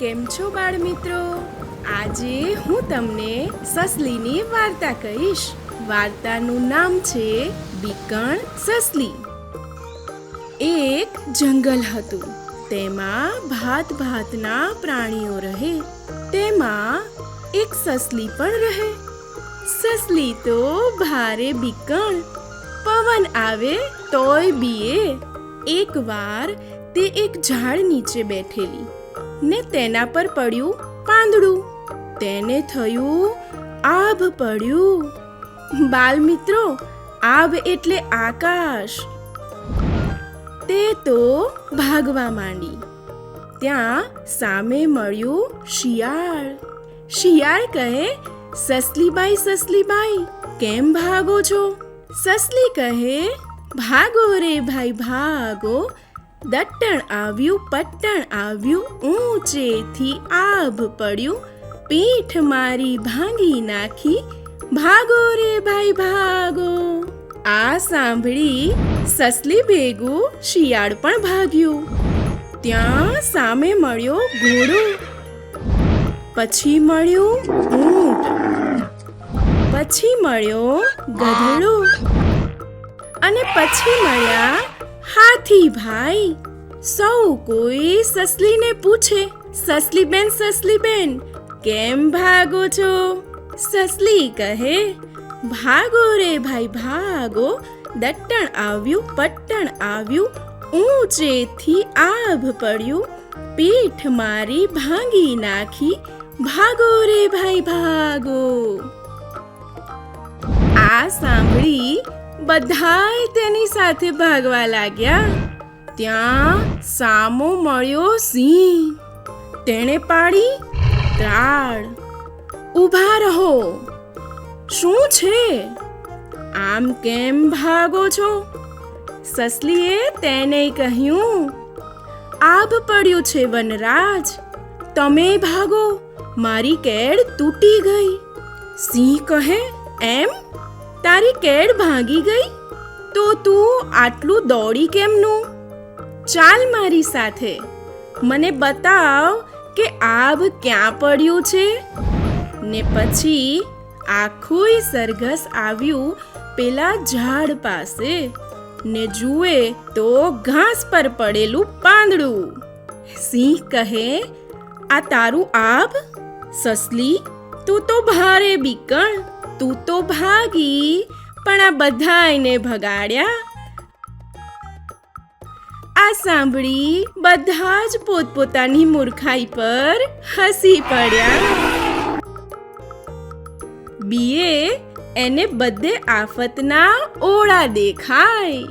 કેમ છો બાળ મિત્રો? આજે હું તમને સસલીની વાર્તા કહીશ. વાર્તાનું નામ છે બીકણ સસલી. એક જંગલ હતું. તેમાં ભાતના પ્રાણીઓ રહે. તેમાં એક સસલી પણ રહે. સસલી તો ભારે બીકણ. પવન આવે તોય બીએ. એકવાર તે એક ઝાડ નીચે બેઠેલી ને તેના પર પડ્યું પાંદડું. તેને થયું આભ પડ્યું. બાલ મિત્રો, આભ એટલે આકાશ. તે તો ભાગવા માંડી. ત્યાં સામે મળ્યું શિયાળ. શિયાળ કહે, સસલીબાઈ કેમ ભાગો છો? સસલી કહે, ભાગો રે ભાઈ ભાગો. દટ્ટણ આવ્યું પટ્ટણ આવ્યું, ઊંચેથી આભ પડ્યું. પીઠ મારી ભાંગી નાખી, ભાગો રે ભાઈ ભાગો. આ સાંભળી સસલી ભેગું શિયાળ પણ ભાગ્યું. ત્યાં સામે મળ્યો ઘોડો. પછી મળ્યું ઊંટ. પછી મળ્યો ગધેડો. અને પછી મળ્યા હાથી ભાઈ. સૌ કોઈ સસલીને પૂછે, સસલી બેન કેમ ભાગો છો? સસલી કહે, ભાગો રે ભાઈ ભાગો. દટ્ટણ આવ્યું પટ્ટણ આવ્યું, ઊંચેથી આભ પડ્યું. પીઠ મારી ભાંગી નાખી, ભાગો રે ભાઈ ભાગો. આ સાંભળી બધાય તેની સાથે ભાગવા લાગ્યા. ત્યાં સામો મળ્યો સિંહ. તેણે પાડી ત્રાળ. ઊભા રહો, શું છે? આમ કેમ ભાગો છો? સસલીએ તેને કહ્યું, આભ પડ્યું છે વનરાજ, તમે ભાગો, મારી કેડ તૂટી ગઈ. સિંહ કહે, એમ? તારી કેડ ભાંગી ગઈ? તો તું આટલું દોડી કેમનું? ચાલ મારી સાથે, મને બતાવ કે આભ ક્યાં પડ્યું છે. ને પછી આખુંય સરઘસ આવ્યું પેલા ઝાડ પાસે. ને જુએ તો ઘાસ પર પડેલું પાંદડું. સિંહ કહે, આ તારું આભ? સસલી, તું તો ભારે બીકણ. તું તો ભાગી, પણ આ બધાયને ભગાડ્યા. આ સાંભળી બધા જ પોતપોતાની મૂર્ખાઈ પર હસી પડ્યા. બીએ એને બધે આફતના ઓળા દેખાય.